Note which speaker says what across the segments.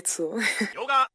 Speaker 1: zu.
Speaker 2: Yoga.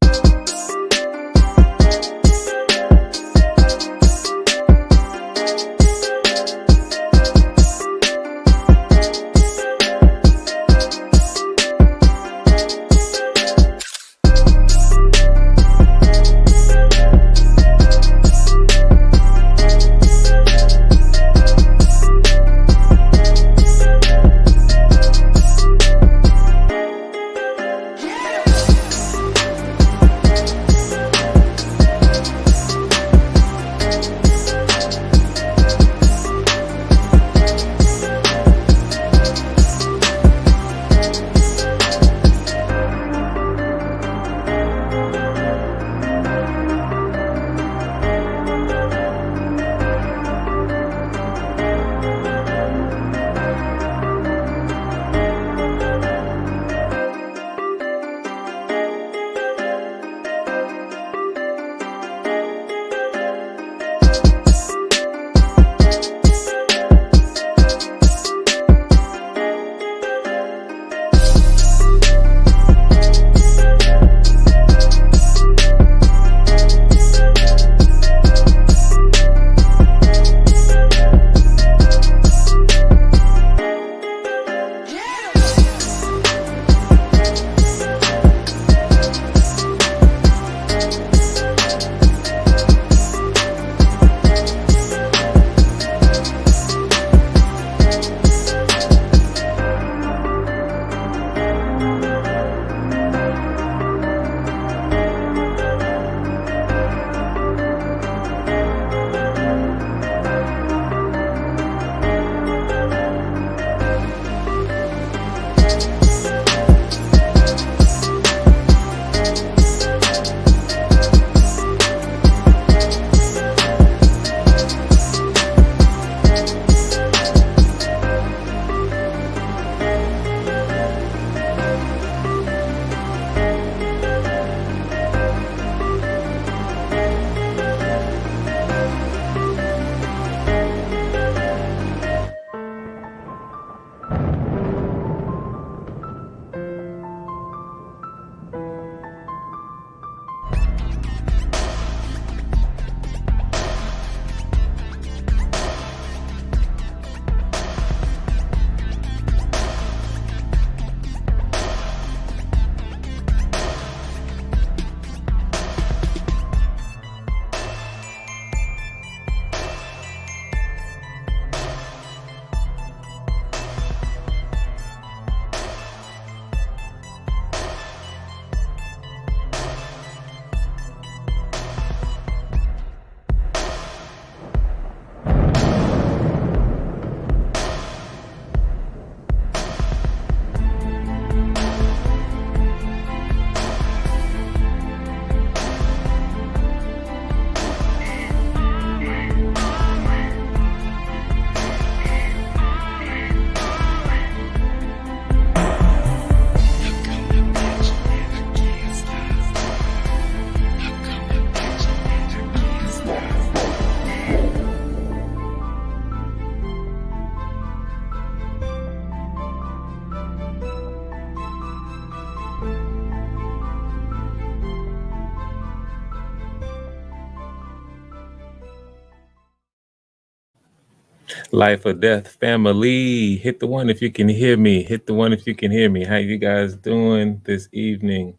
Speaker 3: Life or death family, hit the one if you can hear me. Hit the one if you can hear me. How you guys doing this evening?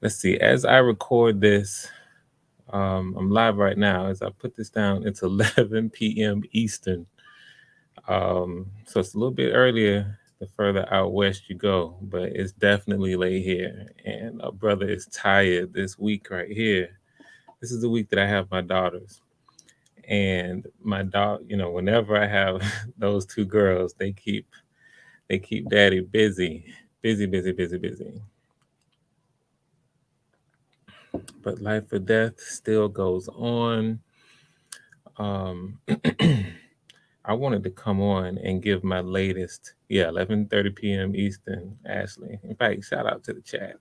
Speaker 3: Let's see. As I record this, I'm live right now. As I put this down, it's 11 p.m. Eastern. So it's a little bit earlier the further out west you go, but it's definitely late here. And a brother is tired this week right here. This is the week that I have my daughters. And my dog, whenever I have those two girls, they keep daddy busy. But life or death still goes on. I wanted to come on and give my latest, 11:30 p.m. Eastern, Ashley. In fact, shout out to the chat.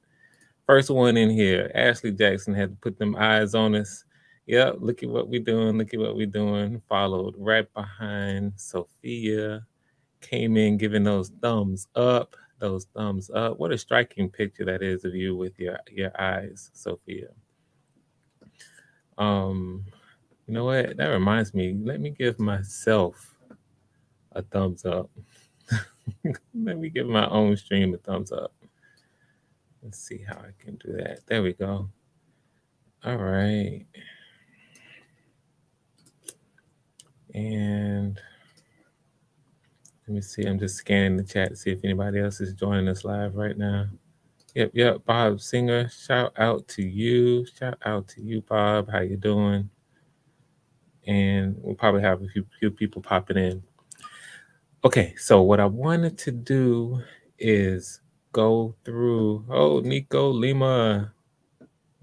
Speaker 3: First one in here, Ashley Jackson had to put them eyes on us. Yep, look at what we're doing. Followed right behind Sophia, came in giving those thumbs up. those thumbs up. What a striking picture that is of you with your eyes, Sophia. Um, you know what? That reminds me. Let me give myself a thumbs up. Let me give my own stream a thumbs up. Let's see how I can do that. There we go. All right. And let me see. I'm just scanning the chat to see if anybody else is joining us live right now. Yep. Bob Singer, shout out to you. Shout out to you, Bob. How you doing? And we'll probably have a few people popping in. Okay, so what I wanted to do is go through. Oh, Nico Lima,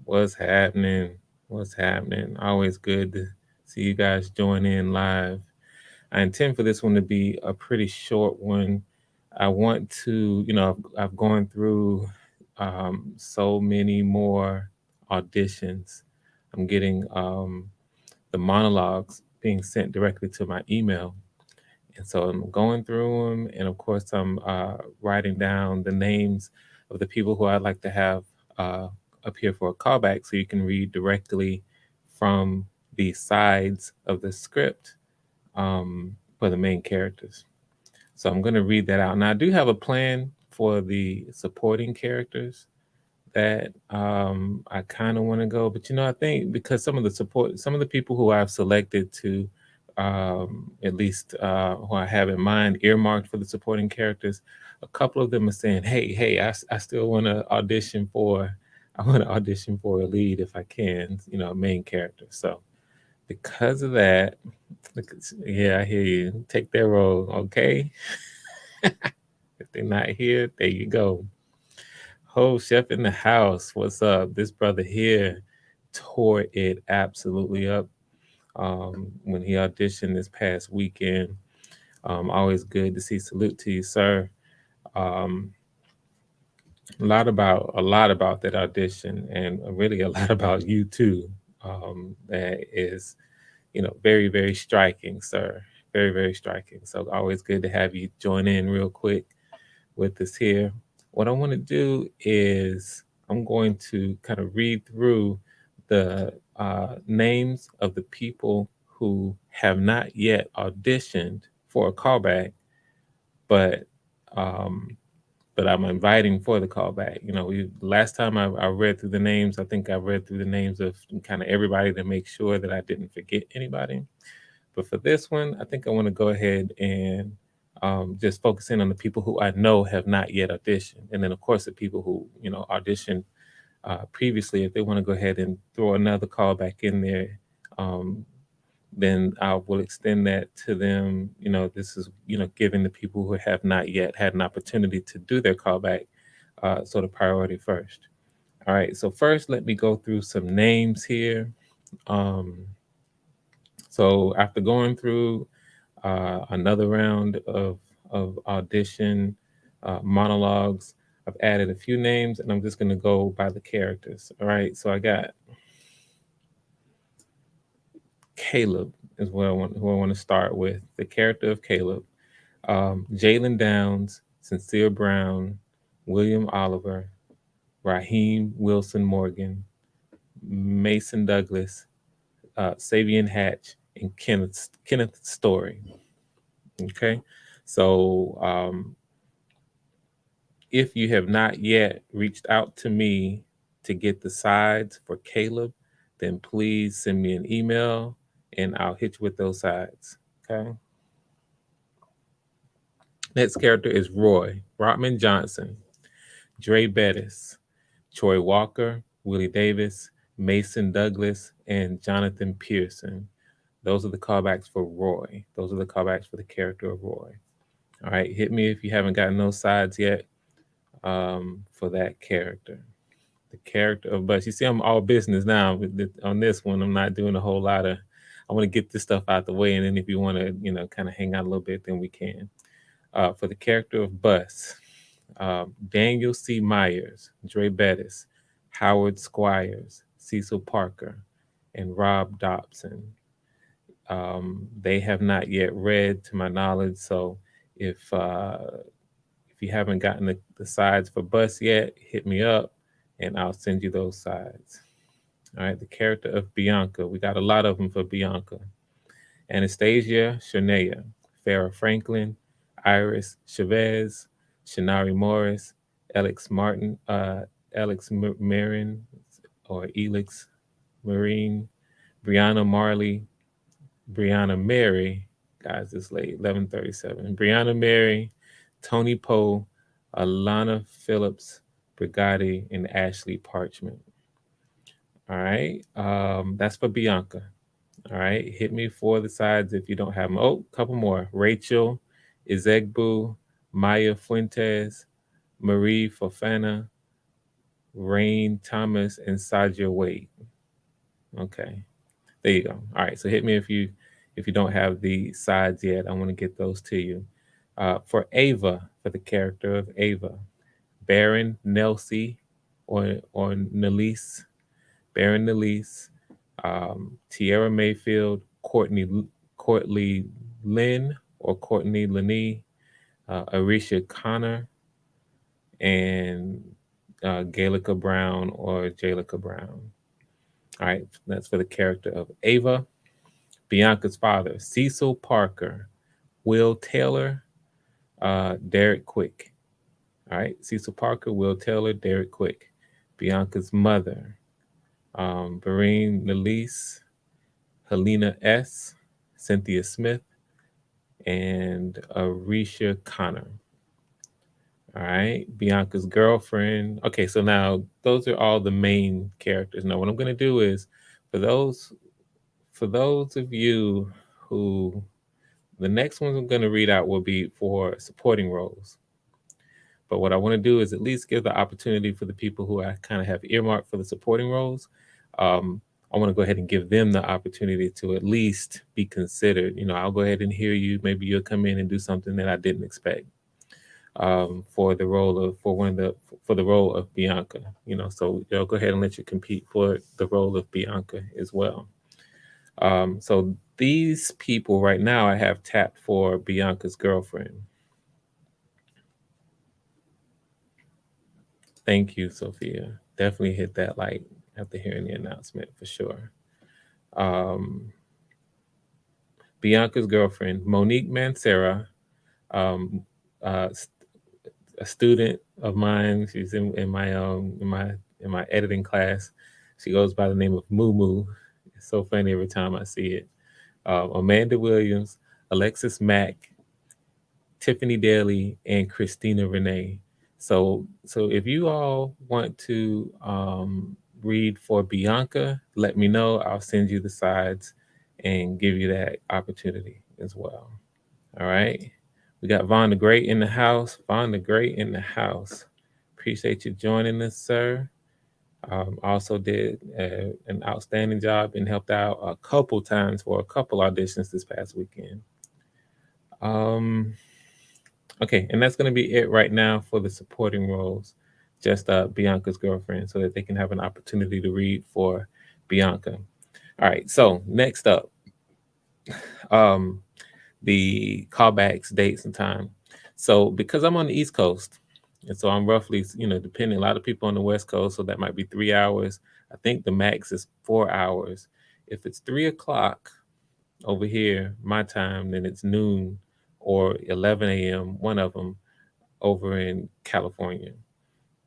Speaker 3: what's happening? What's happening? Always good to see you guys join in live. I intend for this one to be a pretty short one. I want to, I've gone through so many more auditions. I'm getting the monologues being sent directly to my email. And so I'm going through them. And of course, I'm writing down the names of the people who I'd like to have up here for a callback so you can read directly from the sides of the script for the main characters. So I'm going to read that out. Now, I do have a plan for the supporting characters that I kind of want to go, but I think because some of the people who I've selected to at least who I have in mind earmarked for the supporting characters, a couple of them are saying, hey, I still want to audition for, I want to audition for a lead if I can, a main character. So because of that, yeah, I hear you. Take their role, okay? If they're not here, there you go. Ho Chef in the house. What's up? This brother here tore it absolutely up when he auditioned this past weekend. Always good to see. Salute to you, sir. Um, a lot about that audition, and really a lot about you too. That is, very very striking, sir. Very very striking. So always good to have you join in real quick with us here. What I want to do is I'm going to kind of read through the names of the people who have not yet auditioned for a callback, but um, I'm inviting for the callback. We last time I read through the names, I think I read through the names of kind of everybody to make sure that I didn't forget anybody. But for this one, I think I want to go ahead and just focus in on the people who I know have not yet auditioned. And then, of course, the people who, auditioned previously, if they want to go ahead and throw another call back in there, um, then I will extend that to them. This is, giving the people who have not yet had an opportunity to do their callback sort of priority first. All right. So first, let me go through some names here. Um, so after going through another round of audition monologues, I've added a few names, and I'm just going to go by the characters. All right, so I got Caleb is who I want to start with. The character of Caleb, Jalen Downs, Sincere Brown, William Oliver, Raheem Wilson Morgan, Mason Douglas, Savian Hatch, and Kenneth Story. Okay, so if you have not yet reached out to me to get the sides for Caleb, then please send me an email and I'll hit you with those sides. Okay. Next character is Roy, Rodman Johnson, Dre Bettis, Troy Walker, Willie Davis, Mason Douglas, and Jonathan Pearson. Those are the callbacks for Roy. Those are the callbacks for the character of Roy. All right, hit me if you haven't gotten those sides yet for that character. The character of Bus. You see, I'm all business now. On this one, I'm not doing a whole lot of. I want to get this stuff out the way, and then if you want to, kind of hang out a little bit, then we can. For the character of Bus, Daniel C. Myers, Dre Bettis, Howard Squires, Cecil Parker, and Rob Dobson. They have not yet read, to my knowledge, so if If you haven't gotten the sides for Bus yet, hit me up and I'll send you those sides. All right, the character of Bianca. We got a lot of them for Bianca. Anastasia Shania, Farrah Franklin, Iris Chavez, Shanari Morris, Alex Martin, Alex Marin, or Elix Marine, Brianna Marley, Brianna Mary. Guys, it's late, 11:37. Brianna Mary, Tony Poe, Alana Phillips, Brigatti, and Ashley Parchment. All right, that's for Bianca. All right, hit me for the sides if you don't have them. Oh, a couple more. Rachel, Izegbu, Maya Fuentes, Marie Fofana, Rain Thomas, and Saja Wade. Okay, there you go. All right, so hit me if you don't have the sides yet. I want to get those to you. For Ava, for the character of Ava, Baron Nelsie, or Nelise, Baron Nelise, Tierra Mayfield, Courtney Lynn or Courtney Lenee, Arisha Connor, and Gaelica Brown or Jalica Brown. All right, that's for the character of Ava. Bianca's father, Cecil Parker, Will Taylor, Derek Quick. All right, Cecil Parker, Will Taylor, Derek Quick. Bianca's mother, Barine Nelise, Helena S., Cynthia Smith, and Arisha Connor. All right, Bianca's girlfriend. Okay, so now those are all the main characters. Now, what I'm going to do is for those of you who the next ones I'm going to read out will be for supporting roles. But what I want to do is at least give the opportunity for the people who I kind of have earmarked for the supporting roles. I want to go ahead and give them the opportunity to at least be considered. I'll go ahead and hear you. Maybe you'll come in and do something that I didn't expect for the role of for the role of Bianca. So I'll go ahead and let you compete for the role of Bianca as well. So these people right now I have tapped for Bianca's girlfriend. Thank you, Sophia. Definitely hit that like after hearing the announcement for sure. Bianca's girlfriend, Monique Mancera, um, a student of mine. She's in my editing class. She goes by the name of Moo Moo. It's so funny every time I see it. Amanda Williams, Alexis Mack, Tiffany Daly, and Christina Renee. So if you all want to read for Bianca, let me know. I'll send you the sides and give you that opportunity as well. All right. We got Vaughn the Great in the house. Vaughn the Great in the house. Appreciate you joining us, sir. Also did an outstanding job and helped out a couple times for a couple auditions this past weekend. Okay, and that's going to be it right now for the supporting roles. Just Bianca's girlfriend, so that they can have an opportunity to read for Bianca. All right, so next up, the callbacks, dates, and time. So because I'm on the East Coast, and so I'm roughly, depending, a lot of people on the West Coast, so that might be 3 hours. I think the max is 4 hours. If it's 3 o'clock over here, my time, then it's noon or 11 a.m., one of them, over in California.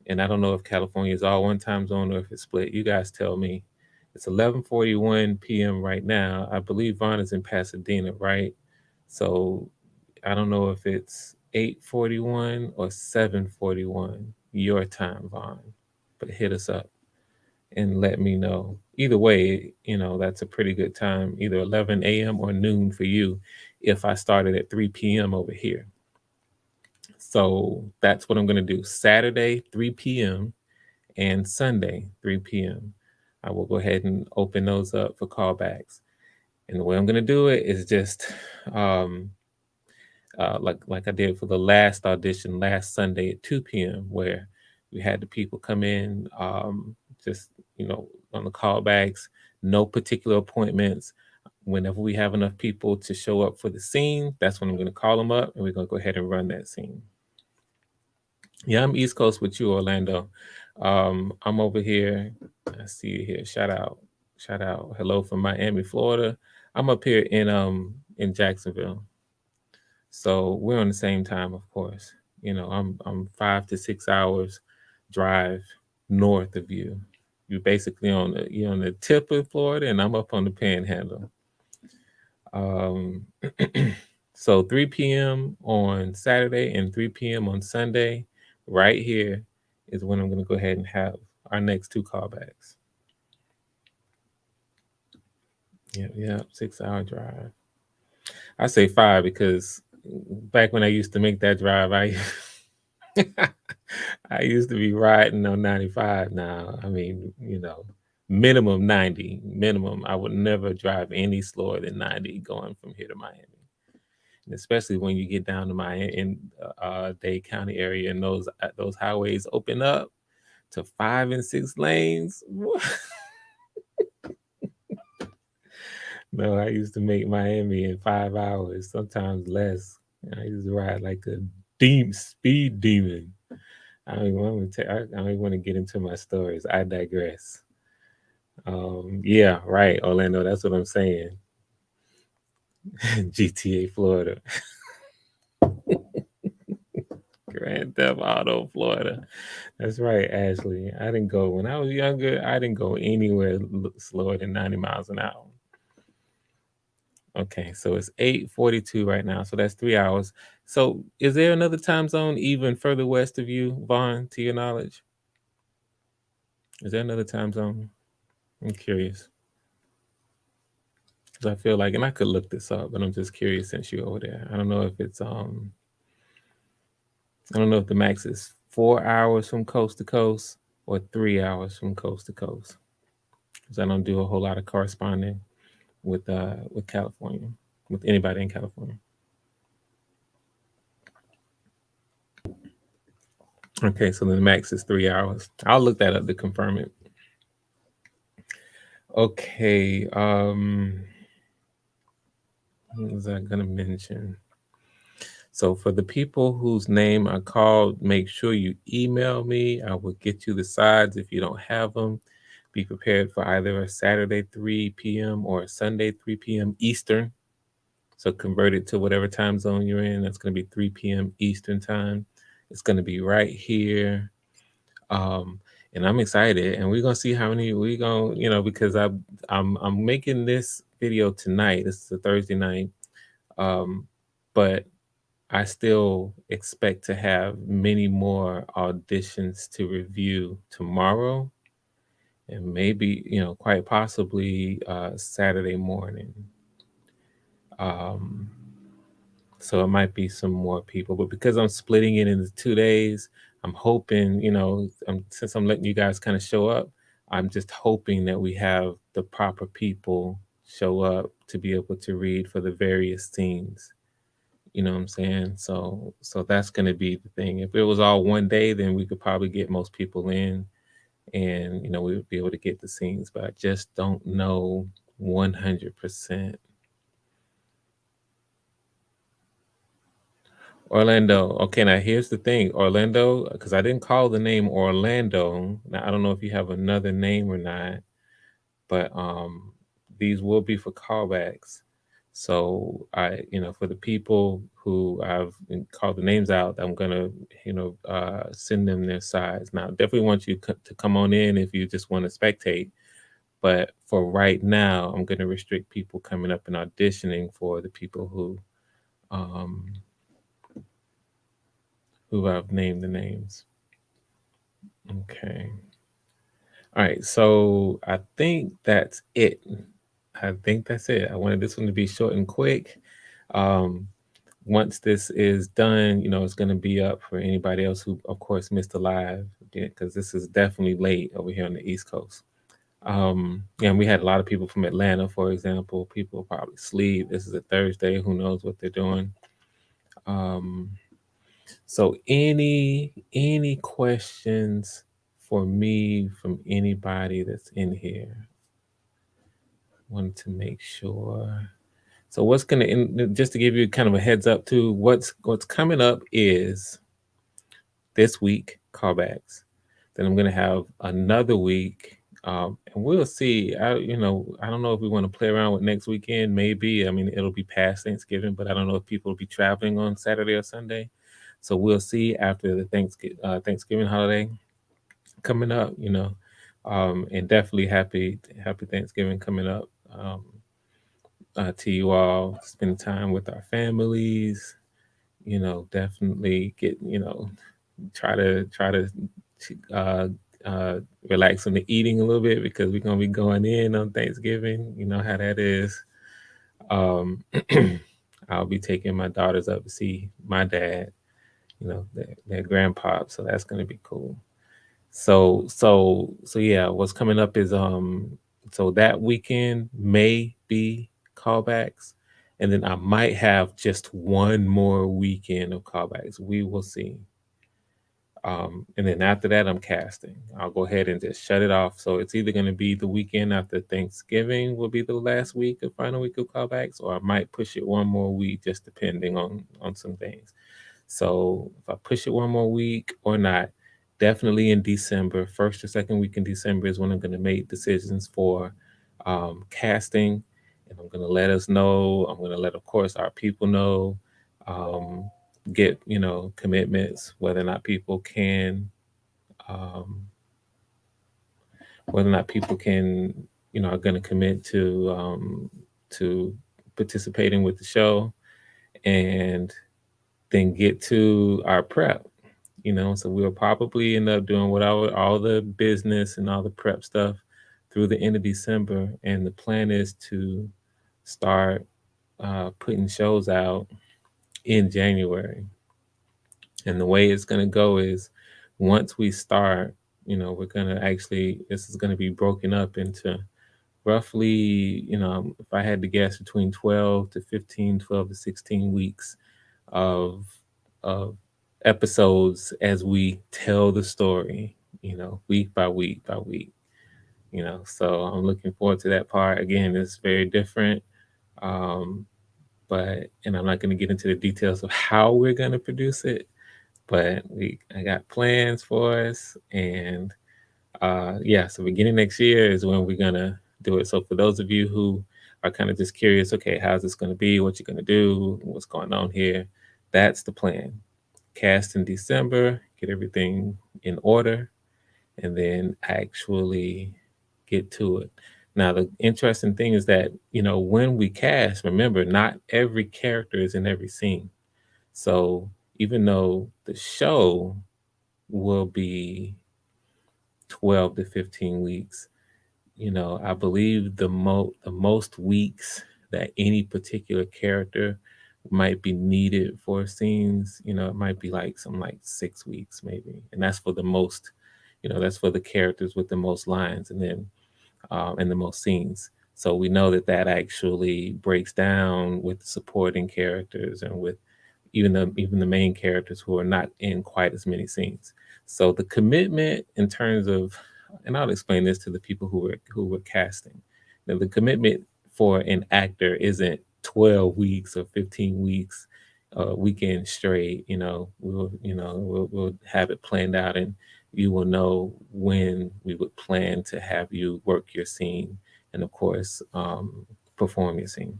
Speaker 3: And I don't know if California is all one time zone or if it's split. You guys tell me. It's 11:41 p.m. right now. I believe Vaughn is in Pasadena, right? So I don't know if it's 8:41 or 7:41 your time, Vaughn. But hit us up and let me know. Either way, that's a pretty good time, either 11 a.m. or noon for you if I started at 3 p.m. over here. So that's what I'm going to do. Saturday, 3 p.m. and Sunday, 3 p.m. I will go ahead and open those up for callbacks. And the way I'm going to do it is just like I did for the last audition last Sunday at 2 p.m., where we had the people come in just, on the callbacks, no particular appointments. Whenever we have enough people to show up for the scene, that's when I'm going to call them up and we're going to go ahead and run that scene. Yeah, I'm East Coast with you, Orlando. I'm over here. I see you here. Shout out. Hello from Miami, Florida. I'm up here in Jacksonville, so we're on the same time, of course. I'm 5 to 6 hours drive north of you. You're on the tip of Florida, and I'm up on the Panhandle. Um, so 3 p.m. on Saturday and 3 p.m. on Sunday, right here, is when I'm going to go ahead and have our next two callbacks. Yeah, 6 hour drive. I say five because back when I used to make that drive, I I used to be riding on 95 now. I mean, minimum 90, minimum. I would never drive any slower than 90 going from here to Miami. And especially when you get down to Miami in Dade County area and those highways open up to 5 and 6 lanes. No, I used to make Miami in 5 hours, sometimes less. I used to ride like a deep speed demon. I don't even want to get into my stories. I digress. Yeah, right, Orlando. That's what I'm saying. GTA Florida, Grand Theft Auto Florida. That's right, Ashley. I didn't go when I was younger. I didn't go anywhere slower than 90 miles an hour. Okay, so it's 8:42 right now. So that's 3 hours. So is there another time zone even further west of you, Vaughn, to your knowledge? Is there another time zone? I'm curious. Because I feel like, and I could look this up, but I'm just curious since you're over there. I don't know if the max is 4 hours from coast to coast or 3 hours from coast to coast. Because I don't do a whole lot of corresponding with California, with anybody in California. Okay, so the max is 3 hours. I'll look that up to confirm it. Okay, what was I gonna mention? So for the people whose name I called, make sure you email me. I will get you the sides if you don't have them. Be prepared for either a Saturday 3 p.m. or a Sunday 3 p.m. Eastern. So convert it to whatever time zone you're in. That's going to be 3 p.m. Eastern time. It's going to be right here. Um, and I'm excited. And we're gonna see how many we gonna, because I'm making this video tonight. This is a Thursday night. But I still expect to have many more auditions to review tomorrow, and maybe quite possibly Saturday morning. Um, so it might be some more people, but because I'm splitting it into 2 days, I'm hoping since I'm letting you guys kind of show up, I'm just hoping that we have the proper people show up to be able to read for the various scenes. You know what I'm saying? So that's going to be the thing. If it was all one day, then we could probably get most people in, and we would be able to get the scenes. But I just don't know 100%. Orlando. Okay, now here's the thing, Orlando, because I didn't call the name Orlando. Now I don't know if you have another name or not, but these will be for callbacks. So for the people who I've called the names out, I'm gonna, send them their sides. Now, definitely want you to come on in if you just want to spectate. But for right now, I'm gonna restrict people coming up and auditioning for the people um, who I've named the names. Okay. All right. So I think that's it. I think that's it. I wanted this one to be short and quick. Um, Once this is done, it's going to be up for anybody else who, of course, missed the live, because this is definitely late over here on the East Coast. And we had a lot of people from Atlanta, for example. People probably sleep. This is a Thursday. Who knows what they're doing? Um, so any questions for me from anybody that's in here? Wanted to make sure. So what's gonna just to give you kind of a heads up too, what's coming up is this week, callbacks. Then I'm gonna have another week, and we'll see. I don't know if we want to play around with next weekend. Maybe. I mean, it'll be past Thanksgiving, but I don't know if people will be traveling on Saturday or Sunday. So we'll see after the Thanksgiving holiday coming up. And definitely happy Thanksgiving coming up. To you all, spend time with our families. Definitely try to uh, uh, relax on the eating a little bit because we're gonna be going in on Thanksgiving. You know how that is. Um, I'll be taking my daughters up to see my dad. Their grandpa, so that's gonna be cool. So yeah, what's coming up is so that weekend may be callbacks, and then I might have just one more weekend of callbacks. We will see. And then after that, I'm casting. I'll go ahead and just shut it off. So it's either going to be the weekend after Thanksgiving will be the last week of final week of callbacks, or I might push it one more week, just depending on some things. So if I push it one more week or not, definitely in December, first or second week in December is when I'm going to make decisions for casting, and I'm going to let us know. I'm going to let, of course, our people know. Um, get commitments whether or not people can um, whether or not people can are going to commit to participating with the show, and then get to our prep. So we'll probably end up doing whatever, all the business and all the prep stuff through the end of December, and the plan is to start putting shows out in January. And the way it's going to go is, once we start, we're going to actually, this is going to be broken up into roughly, if I had to guess, between 12 to 15, 12 to 16 weeks of, of episodes as we tell the story, week by week by week. So I'm looking forward to that part. Again, it's very different. Um, and I'm not going to get into the details of how we're going to produce it, but I got plans for us. And yeah, so beginning next year is when we're gonna do it. So for those of you who are kind of just curious, okay, how's this gonna be, what you're gonna do, what's going on here, that's the plan. Cast in December, get everything in order, and then actually get to it. Now the interesting thing is that when we cast, remember, not every character is in every scene. So even though the show will be 12 to 15 weeks, I believe the most weeks that any particular character might be needed for scenes, it might be like something like 6 weeks maybe. And that's for the most, that's for the characters with the most lines, and the most scenes. So we know that that actually breaks down with the supporting characters and with even the main characters who are not in quite as many scenes. So the commitment in terms of, and I'll explain this to the people who were casting. Now, the commitment for an actor isn't 12 weeks or 15 weeks, weekend straight. We'll have it planned out, and you will know when we would plan to have you work your scene, and of course, perform your scene.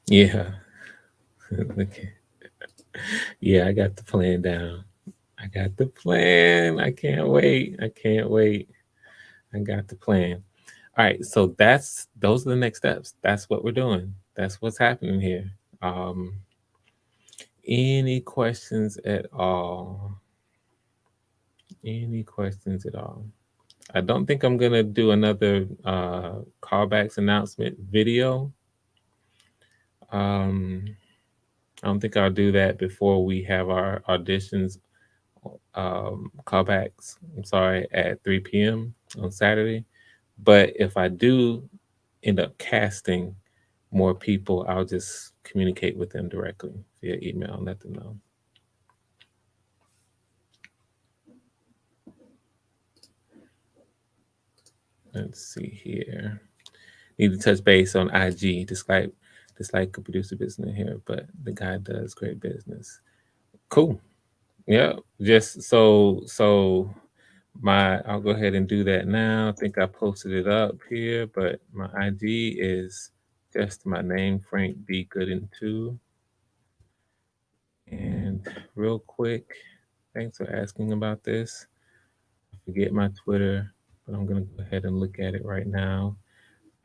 Speaker 3: Yeah. Okay. Yeah, I got the plan down. I got the plan. I can't wait. I can't wait. I got the plan. All right, so those are the next steps. That's what we're doing. That's what's happening here. Um, any questions at all? Any questions at all? I don't think I'm gonna do another callbacks announcement video. Um, I don't think I'll do that before we have our auditions, callbacks. I'm sorry, at 3 p.m. on Saturday. But if I do end up casting more people, I'll just communicate with them directly via email and let them know. Let's see here. Need to touch base on IG, just like a producer business here, but the guy does great business. Cool. Yeah. Just so my I'll go ahead and do that now. I think I posted it up here, but my IG is just my name, Frank B. Gooden 2. And real quick, thanks for asking about this. I forget my Twitter, but I'm gonna go ahead and look at it right now.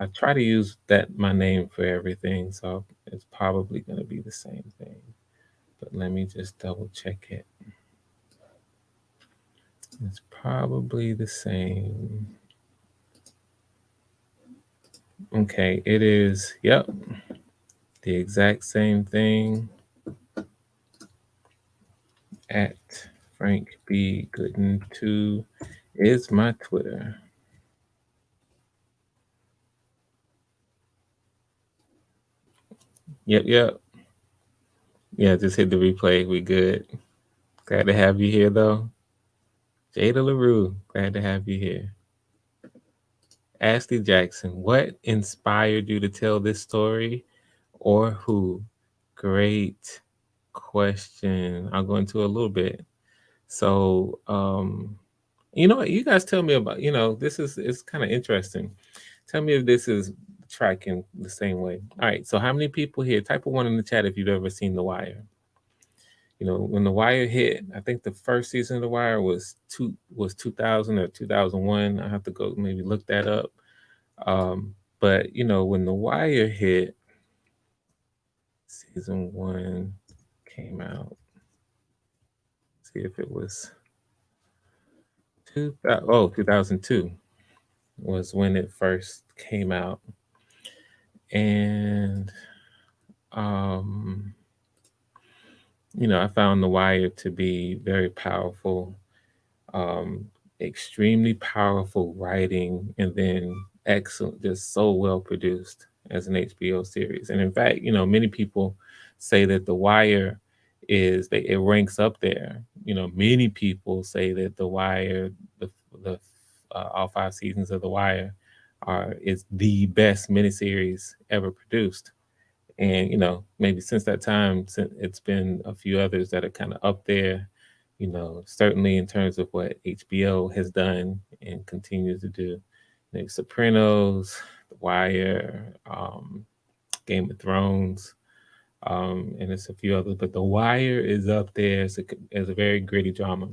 Speaker 3: I try to use that my name for everything, so it's probably gonna be the same thing. But let me just double check it. It's probably the same. Okay, it is. Yep, the exact same thing at Frank B. Gooden 2 is my Twitter. Yep, yep. Yeah, just hit the replay. We good. Glad to have you here, though. Jada LaRue, glad to have you here. Ashley Jackson, what inspired you to tell this story or who? Great question. I'll go into a little bit. So, you know what? You guys tell me about, this is it's kind of interesting. Tell me if this is tracking the same way. All right. So, how many people here? Type a one in the chat if you've ever seen The Wire. When The Wire hit, I think the first season of The Wire was 2000 or 2001. I have to go maybe look that up. But when The Wire hit, season one came out. See if it was 2002 was when it first came out. And um, I found The Wire to be very powerful, um, extremely powerful writing, and then excellent, just so well produced as an HBO series. And in fact, many people say that The Wire it ranks up there. Many people say that The Wire, the all 5 seasons of The Wire, is the best miniseries ever produced. And maybe since that time, it's been a few others that are kind of up there. Certainly in terms of what HBO has done and continues to do. Maybe Sopranos, The Wire, Game of Thrones, and there's a few others. But The Wire is up there as a very gritty drama.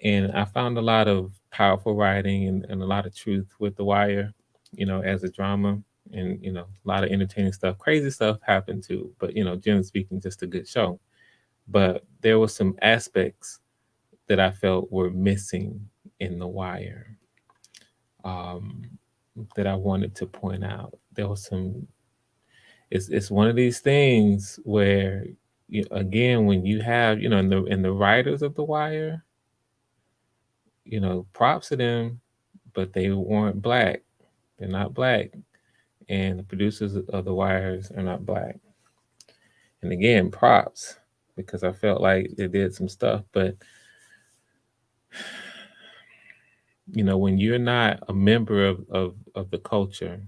Speaker 3: And I found a lot of powerful writing and a lot of truth with The Wire, as a drama. And, a lot of entertaining stuff. Crazy stuff happened too. But, generally speaking, just a good show. But there were some aspects that I felt were missing in The Wire, um, that I wanted to point out. There was some. It's one of these things where, again, when you have, in the writers of The Wire, props to them, but they weren't black. They're not black, and the producers of The Wires are not black. And again, props, because I felt like they did some stuff, but when you're not a member of the culture,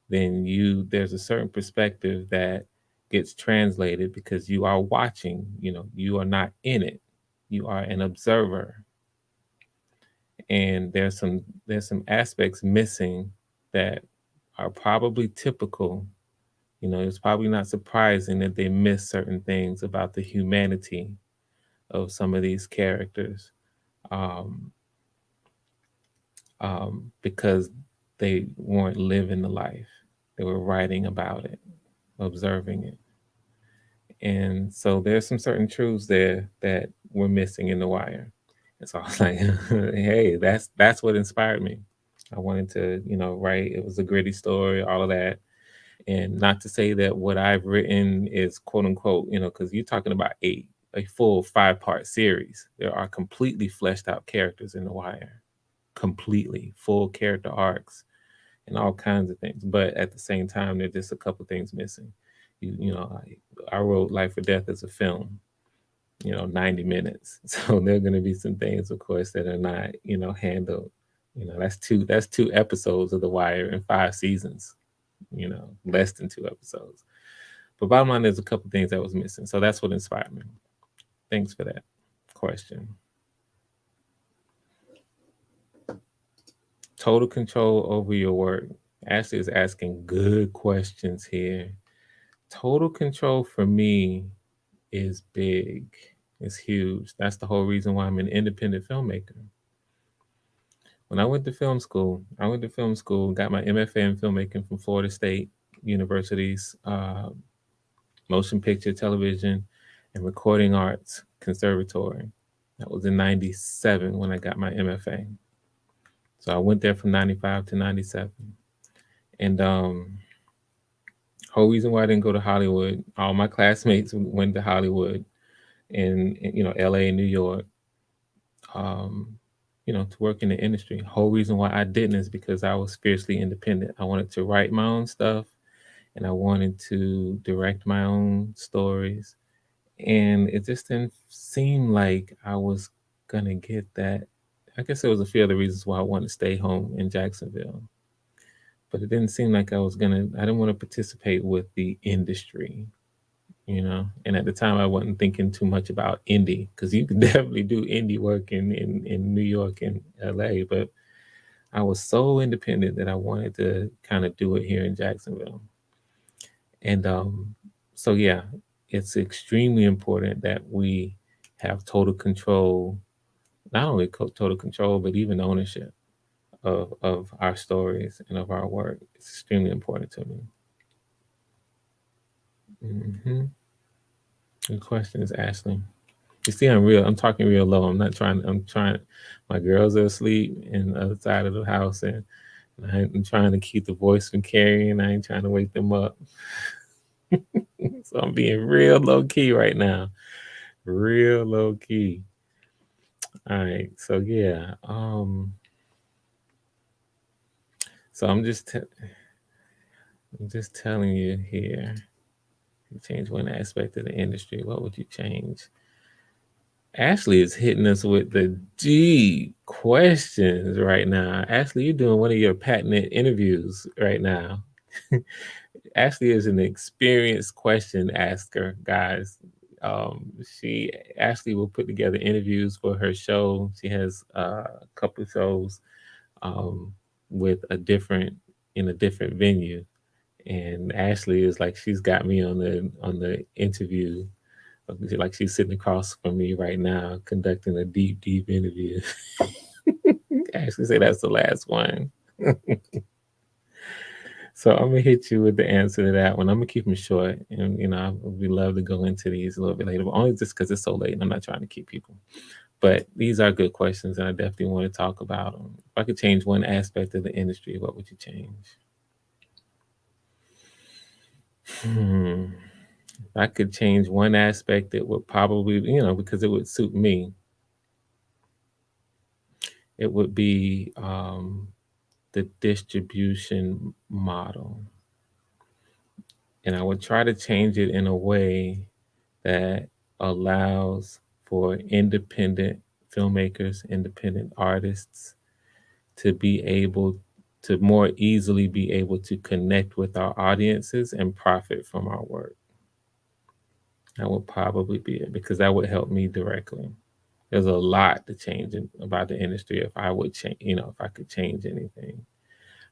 Speaker 3: then there's a certain perspective that gets translated because you are watching. You are not in it, you are an observer. And there's some aspects missing that are probably typical. It's probably not surprising that they miss certain things about the humanity of some of these characters, um, because they weren't living the life. They were writing about it, observing it. And so there's some certain truths there that were missing in The Wire. And so I was like, hey, that's what inspired me. I wanted to, write. It was a gritty story, all of that. And not to say that what I've written is quote unquote, because you're talking about a full 5-part series. There are completely fleshed out characters in The Wire, completely full character arcs and all kinds of things. But at the same time, there's just a couple things missing. I wrote Life or Death as a film, 90 minutes. So there are going to be some things, of course, that are not, handled. That's two episodes of The Wire in 5 seasons, less than 2 episodes. But bottom line, there's a couple things that was missing. So that's what inspired me. Thanks for that question. Total control over your work. Ashley is asking good questions here. Total control for me is big. It's huge. That's the whole reason why I'm an independent filmmaker. When I went to film school, got my MFA in filmmaking from Florida State University's Motion Picture, Television, and Recording Arts Conservatory. That was in 97 when I got my MFA. So I went there from 95 to 97. And whole reason why I didn't go to Hollywood, all my classmates went to Hollywood in LA and New York, um, to work in the industry. Whole reason why I didn't is because I was fiercely independent. I wanted to write my own stuff and I wanted to direct my own stories. And it just didn't seem like I was gonna get that. I guess there was a few other reasons why I wanted to stay home in Jacksonville. But it didn't seem like I didn't want to participate with the industry. And at the time I wasn't thinking too much about indie, because you can definitely do indie work in New York and LA, but I was so independent that I wanted to kind of do it here in Jacksonville. And so yeah, it's extremely important that we have total control, not only total control, but even ownership of our stories and of our work. It's extremely important to me. Hmm. Good questions, Ashley. You see, I'm talking real low. I'm trying. My girls are asleep in the other side of the house, and I'm trying to keep the voice from carrying. I ain't trying to wake them up. So I'm being real low key right now. Real low key. All right. So yeah. So I'm just telling you here. You change one aspect of the industry, what would you change? Ashley is hitting us with the deep questions right now. Ashley, you're doing one of your patented interviews right now. Ashley is an experienced question asker, guys. Um, she Ashley will put together interviews for her show. She has a couple of shows um, with a different venue, and Ashley is like she's got me on the interview, like she's sitting across from me right now, conducting a deep interview. Ashley said that's the last one. So I'm gonna hit you with the answer to that one. I'm gonna keep them short, and we love to go into these a little bit later, but only just because it's so late, and I'm not trying to keep people. But these are good questions, and I definitely want to talk about them. If I could change one aspect of the industry, what would you change? If I could change one aspect, it would probably, because it would suit me, it would be the distribution model. And I would try to change it in a way that allows for independent filmmakers, independent artists to be able to more easily be able to connect with our audiences and profit from our work. That would probably be it, because that would help me directly. There's a lot to change about the industry if I would change, if I could change anything.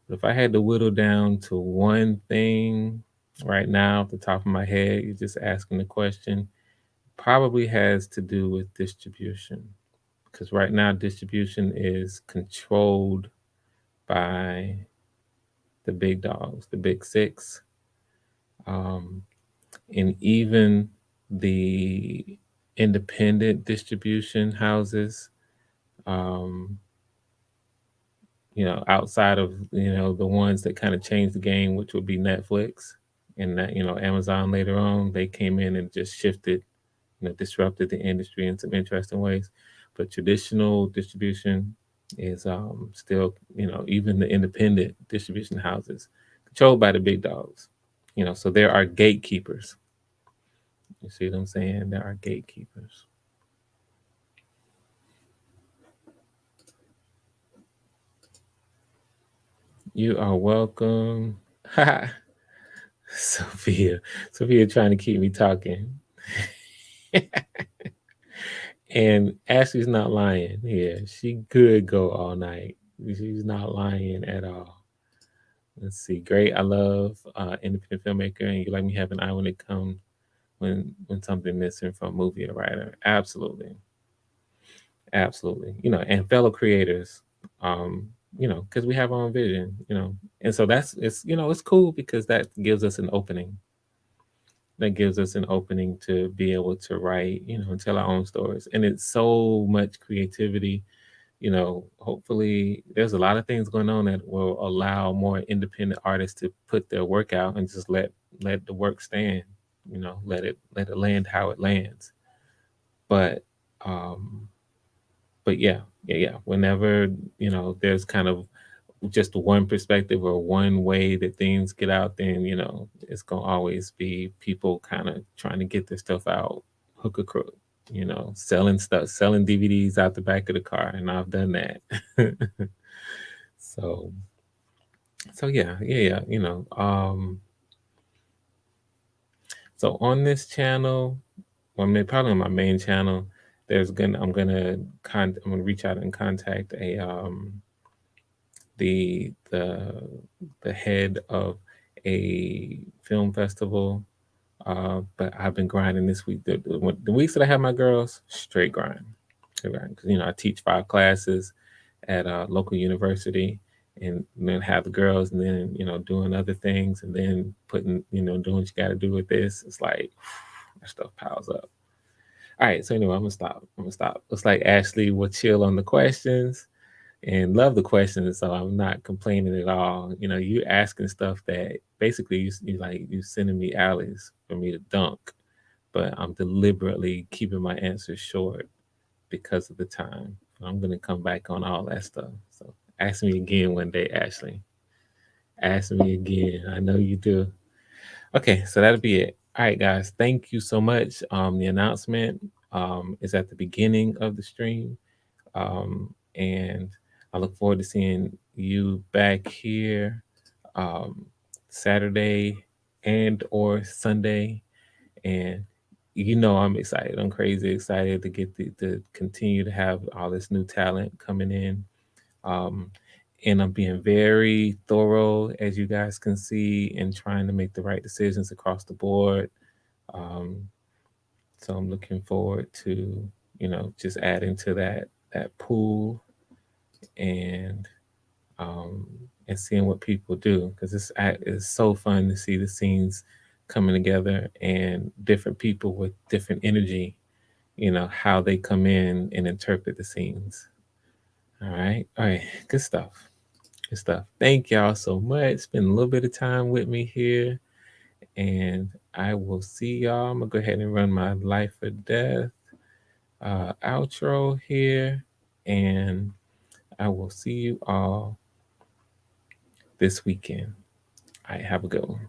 Speaker 3: But if I had to whittle down to one thing right now off the top of my head, you're just asking the question, probably has to do with distribution. Because right now, distribution is controlled by the big dogs, the big six, um, and even the independent distribution houses. Um, outside of the ones that kind of changed the game, which would be Netflix and that Amazon later on, they came in and just shifted, disrupted the industry in some interesting ways. But traditional distribution is still, even the independent distribution houses controlled by the big dogs. So there are gatekeepers. You see what I'm saying? There are gatekeepers. You are welcome. Sophia. Sophia trying to keep me talking. And Ashley's not lying here. She could go all night. She's not lying at all. Let's see. Great. I love independent filmmaker, and you like me have an eye when it comes when something missing from a movie or writer. Absolutely, absolutely. And fellow creators. Because we have our own vision. And so it's cool because that gives us an opening. That gives us an opening to be able to write, and tell our own stories. And it's so much creativity. Hopefully there's a lot of things going on that will allow more independent artists to put their work out and just let the work stand, let it land how it lands. But um but yeah. Whenever, there's kind of just one perspective or one way that things get out, then it's gonna always be people kind of trying to get their stuff out hook or crook, selling DVDs out the back of the car, and I've done that. so yeah. So on this channel, well, maybe probably on my main channel, I'm gonna reach out and contact the head of a film festival. But I've been grinding this week. The weeks that I have my girls, straight grind. Because I teach 5 classes at a local university, and then have the girls, and then doing other things, and then doing what you got to do with this. It's like that stuff piles up. All right, so anyway, I'm gonna stop. Looks like Ashley will chill on the questions and love the questions, so I'm not complaining at all. You asking stuff that basically you sending me alleys for me to dunk, but I'm deliberately keeping my answers short because of the time. I'm gonna come back on all that stuff. So ask me again one day, Ashley. Ask me again. I know you do. Okay, so that'll be it. All right, guys. Thank you so much. The announcement is at the beginning of the stream. And I look forward to seeing you back here Saturday and or Sunday. And I'm excited. I'm crazy excited to to continue to have all this new talent coming in. Um, and I'm being very thorough, as you guys can see, and trying to make the right decisions across the board. Um, so I'm looking forward to, just adding to that pool, and and seeing what people do, because it's so fun to see the scenes coming together and different people with different energy, how they come in and interpret the scenes. All right, good stuff. Good stuff. Thank y'all so much. Spend a little bit of time with me here, and I will see y'all. I'm gonna go ahead and run my life or death outro here, and I will see you all this weekend. All right, have a good one.